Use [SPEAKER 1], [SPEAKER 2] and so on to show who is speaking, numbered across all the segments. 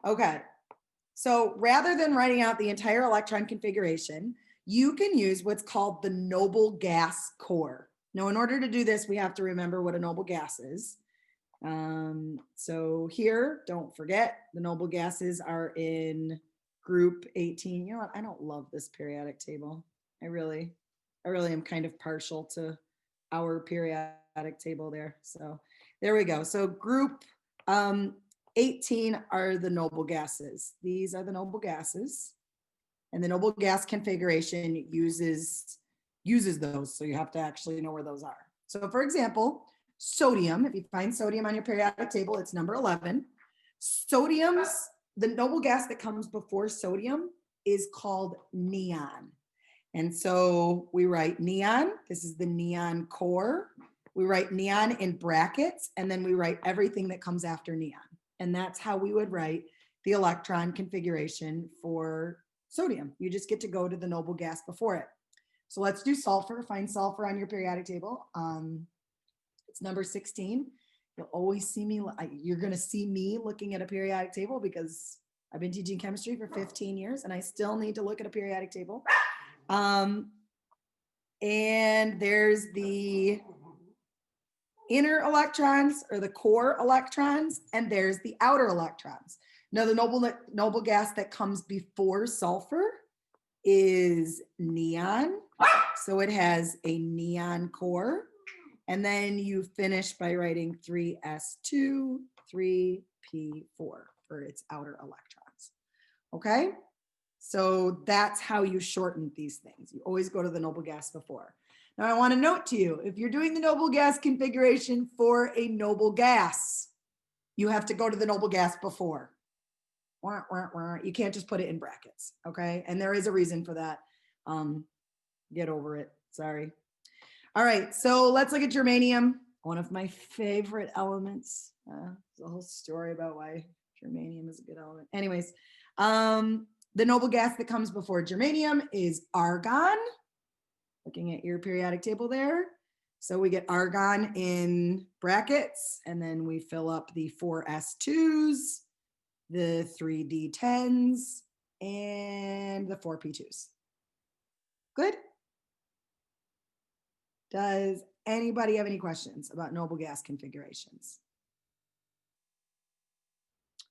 [SPEAKER 1] Okay, so rather than writing out the entire electron configuration, you can use what's called the noble gas core. Now, in order to do this, we have to remember what a noble gas is. So here, don't forget, the noble gases are in group 18. You know what? I don't love this periodic table. I really am kind of partial to our periodic table there. So there we go. So group 18 are the noble gases. These are the noble gases. And the noble gas configuration uses those. So you have to actually know where those are. So for example, sodium, if you find sodium on your periodic table, it's number 11. Sodium's, the noble gas that comes before sodium is called neon. And so we write neon. This is the neon core. We write neon in brackets, and then we write everything that comes after neon. And that's how we would write the electron configuration for sodium. You just get to go to the noble gas before it. So let's do sulfur. Find sulfur on your periodic table. It's number 16. You'll always see me, you're going to see me looking at a periodic table because I've been teaching chemistry for 15 years and I still need to look at a periodic table. And there's the inner electrons or the core electrons, and there's the outer electrons. Now the noble gas that comes before sulfur is neon. So it has a neon core. And then you finish by writing 3s2, 3p4 for its outer electrons. Okay? So that's how you shorten these things. You always go to the noble gas before. Now I want to note to you, if you're doing the noble gas configuration for a noble gas, you have to go to the noble gas before. You can't just put it in brackets, okay? And there is a reason for that. Get over it, sorry. All right, so let's look at germanium, one of my favorite elements. There's a whole story about why germanium is a good element. Anyways, the noble gas that comes before germanium is argon. Looking at your periodic table there. So we get argon in brackets, and then we fill up the 4s2s, the 3d10s, and the 4p2s. Good? Does anybody have any questions about noble gas configurations?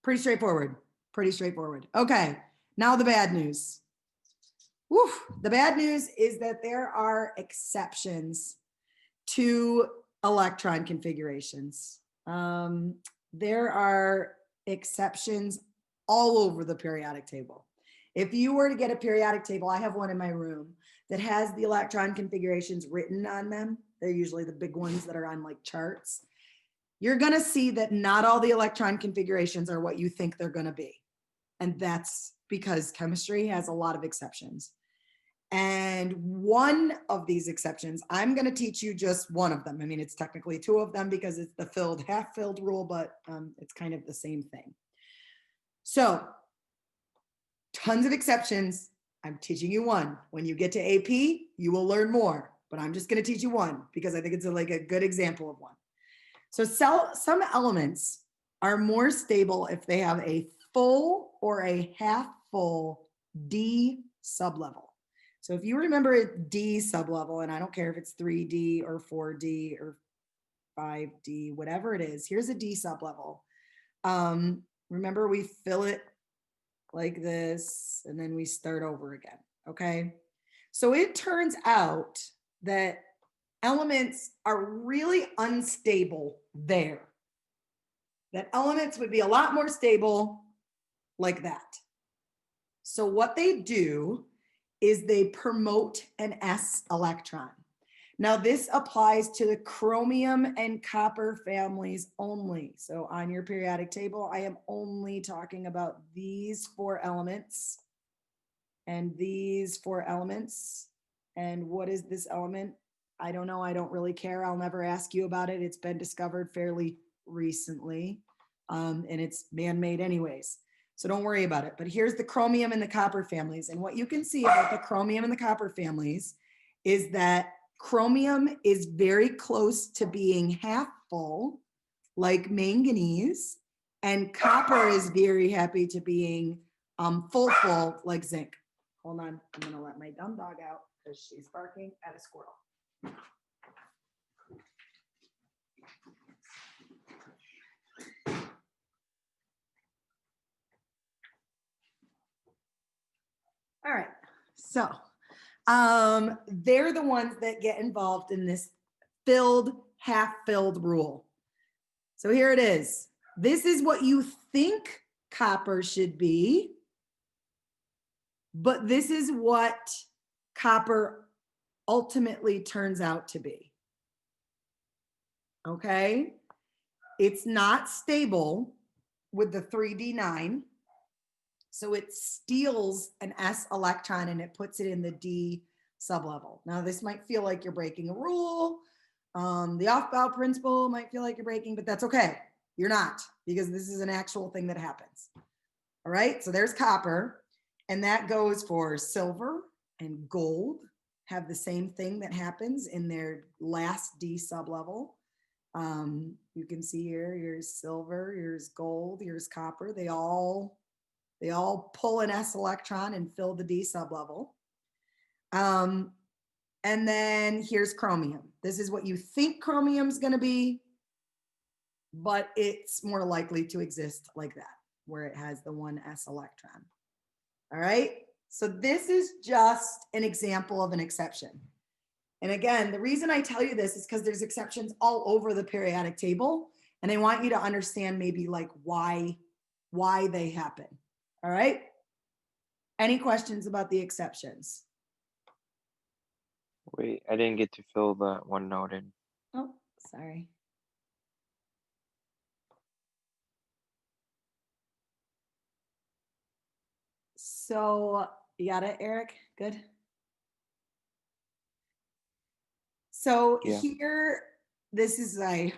[SPEAKER 1] Pretty straightforward. Pretty straightforward. Okay, now the bad news. Woo, the bad news is that there are exceptions to electron configurations. There are exceptions all over the periodic table. If you were to get a periodic table, I have one in my room that has the electron configurations written on them. They're usually the big ones that are on like charts. You're gonna see that not all the electron configurations are what you think they're gonna be. And that's because chemistry has a lot of exceptions. And one of these exceptions, I'm going to teach you just one of them. I mean, it's technically two of them because it's the filled, half filled rule, but it's kind of the same thing. So tons of exceptions. I'm teaching you one. When you get to AP, you will learn more, but I'm just going to teach you one because I think it's like a good example of one. So some elements are more stable if they have a full or a half full D sublevel. So if you remember a D sublevel, and I don't care if it's 3D or 4D or 5D, whatever it is, here's a D sublevel. Remember, we fill it like this, and then we start over again, okay? So it turns out that elements are really unstable there. That elements would be a lot more stable like that. So what they do is they promote an s electron. Now this applies to the chromium and copper families only. So on your periodic table, I am only talking about these four elements and these four elements. And what is this element? I don't know. I don't really care. I'll never ask you about it. It's been discovered fairly recently, and it's man-made anyways. So don't worry about it. But here's the chromium and the copper families. And what you can see about the chromium and the copper families is that chromium is very close to being half full, like manganese, And copper is very happy to being full like zinc. Hold on, I'm gonna let my dumb dog out because she's barking at a squirrel. All right, so they're the ones that get involved in this filled, half-filled rule. So here it is. This is what you think copper should be, but this is what copper ultimately turns out to be. Okay? It's not stable with the 3d9. So it steals an s electron and it puts it in the d sublevel. Now this might feel like you're breaking a rule. The Aufbau principle might feel like you're breaking, but that's okay. You're not, because this is an actual thing that happens. All right, so there's copper, and that goes for silver and gold, have the same thing that happens in their last d sublevel. You can see here, here's silver, here's gold, here's copper. They all pull an s electron and fill the d sublevel. And then here's chromium. This is what you think chromium's going to be, but it's more likely to exist like that, where it has the one s electron. All right, so this is just an example of an exception. And again, the reason I tell you this is because there's exceptions all over the periodic table, and I want you to understand maybe like why they happen. All right, any questions about the exceptions?
[SPEAKER 2] Wait, I didn't get to fill the one note in.
[SPEAKER 1] Oh, sorry. So you got it, Eric? Good. So
[SPEAKER 2] Yeah.
[SPEAKER 1] here, this is I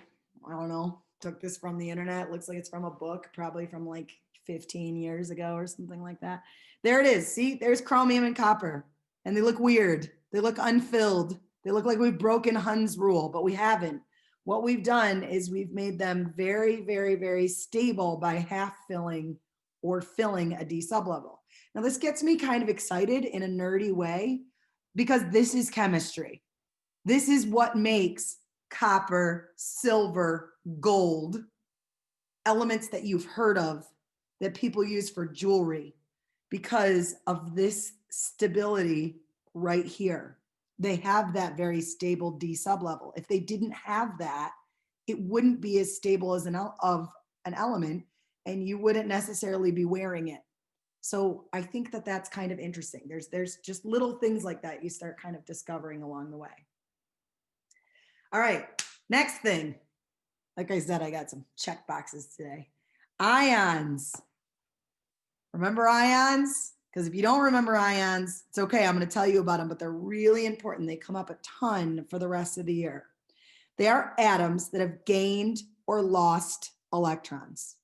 [SPEAKER 1] don't know, took this from the internet. Looks like it's from a book, probably from like 15 years ago or something like that. There it is. See, there's chromium and copper, and they look weird. They look unfilled. They look like we've broken Hund's rule, but we haven't. What we've done is we've made them very, very, very stable by half filling or filling a D sublevel. Now, this gets me kind of excited in a nerdy way because this is chemistry. This is what makes copper, silver, gold, elements that you've heard of that people use for jewelry, because of this stability right here. They have that very stable D sublevel. If they didn't have that, it wouldn't be as stable as an element, and you wouldn't necessarily be wearing it. So I think that that's kind of interesting. There's just little things like that you start kind of discovering along the way. All right, next thing. Like I said, I got some check boxes today. Ions. Remember ions? Because if you don't remember ions, it's okay. I'm going to tell you about them, but they're really important. They come up a ton for the rest of the year. They are atoms that have gained or lost electrons.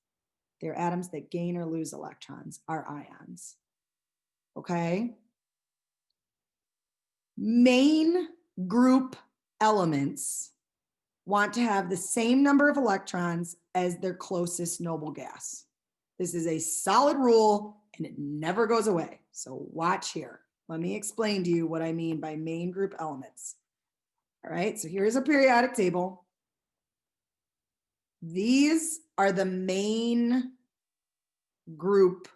[SPEAKER 1] They're atoms that gain or lose electrons, are ions. Okay? Main group elements want to have the same number of electrons as their closest noble gas. This is a solid rule and it never goes away. So watch here. Let me explain to you what I mean by main group elements. All right, so here's a periodic table. These are the main group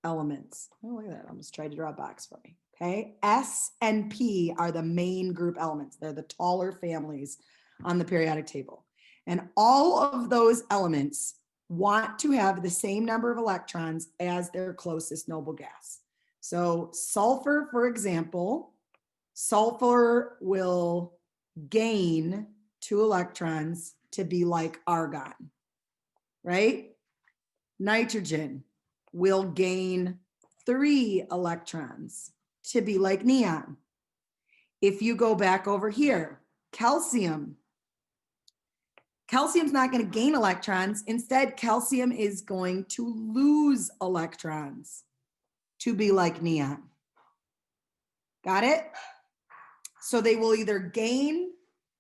[SPEAKER 1] elements. Oh, look at that. I almost tried to draw a box for me. Okay, S and P are the main group elements. They're the taller families on the periodic table. And all of those elements want to have the same number of electrons as their closest noble gas. So sulfur, for example, sulfur will gain 2 electrons to be like argon, right? Nitrogen will gain 3 electrons to be like neon. If you go back over here, calcium's not going to gain electrons. Instead, calcium is going to lose electrons to be like neon. Got it? So they will either gain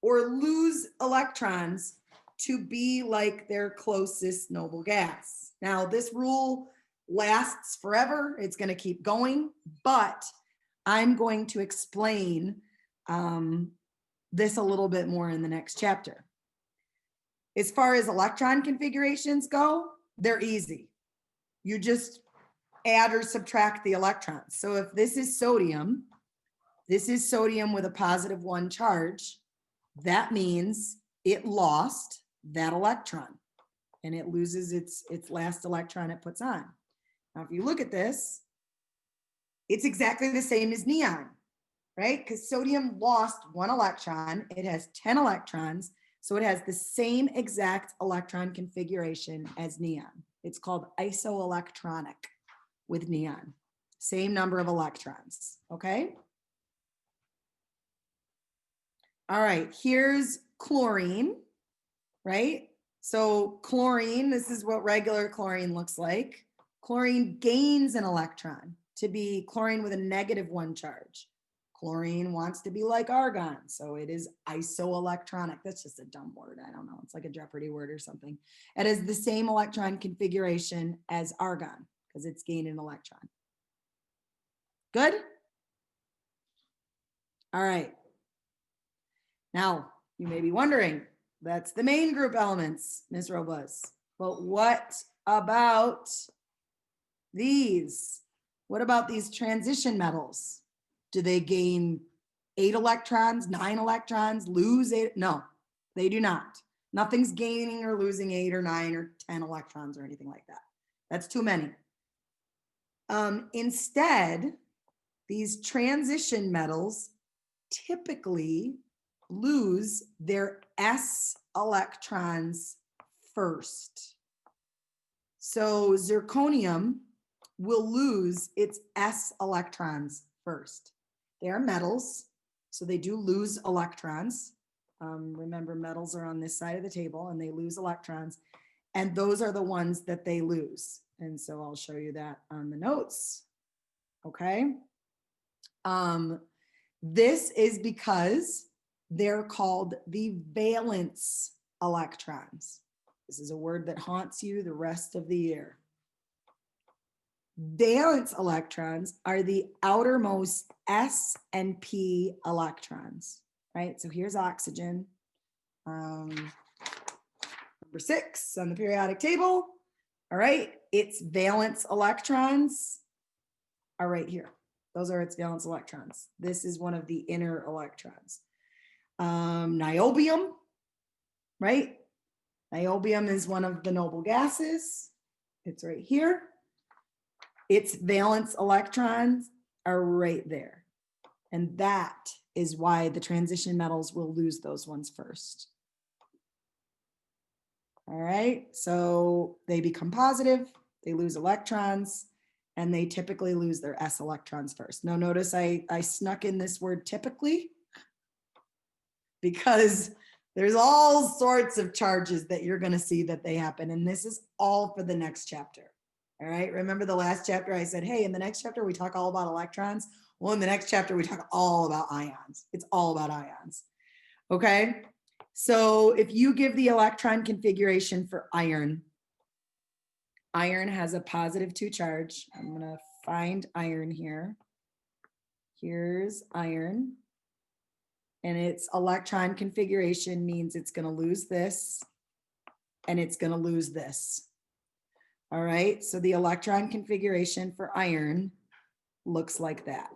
[SPEAKER 1] or lose electrons to be like their closest noble gas. Now, this rule lasts forever. It's going to keep going, but I'm going to explain this a little bit more in the next chapter. As far as electron configurations go, they're easy. You just add or subtract the electrons. So if this is sodium with a positive 1 charge, that means it lost that electron and it loses its last electron it puts on. Now, if you look at this, it's exactly the same as neon, right? Because sodium lost 1 electron. It has 10 electrons. So it has the same exact electron configuration as neon. It's called isoelectronic with neon. Same number of electrons, okay? All right, here's chlorine, right? So chlorine, this is what regular chlorine looks like. Chlorine gains an electron to be chlorine with a negative 1 charge. Chlorine wants to be like argon, so it is isoelectronic. That's just a dumb word. I don't know. It's like a Jeopardy word or something. It has the same electron configuration as argon because it's gained an electron. Good? All right. Now, you may be wondering, that's the main group elements, Ms. Robles. But what about these? What about these transition metals? Do they gain 8 electrons, 9 electrons, lose 8? No, they do not. Nothing's gaining or losing 8 or 9 or 10 electrons or anything like that. That's too many. Instead, these transition metals typically lose their s electrons first. So zirconium will lose its s electrons first. They are metals, so they do lose electrons. Remember, metals are on this side of the table and they lose electrons, and those are the ones that they lose. And so I'll show you that on the notes. Okay. This is because they're called the valence electrons. This is a word that haunts you the rest of the year. Valence electrons are the outermost s and p electrons, right? So here's oxygen, number 6 on the periodic table. All right, its valence electrons are right here. Those are its valence electrons. This is one of the inner electrons. Niobium, right? Niobium is one of the noble gases. It's right here. Its valence electrons are right there. And that is why the transition metals will lose those ones first. All right, so they become positive, they lose electrons, and they typically lose their s electrons first. Now notice I snuck in this word typically because there's all sorts of charges that you're going to see that they happen. And this is all for the next chapter. All right. Remember the last chapter I said, hey, in the next chapter, we talk all about electrons. Well, in the next chapter, we talk all about ions. It's all about ions. Okay. So if you give the electron configuration for iron, iron has a positive 2 charge. I'm going to find iron here. Here's iron. And its electron configuration means it's going to lose this and it's going to lose this. All right, so the electron configuration for iron looks like that.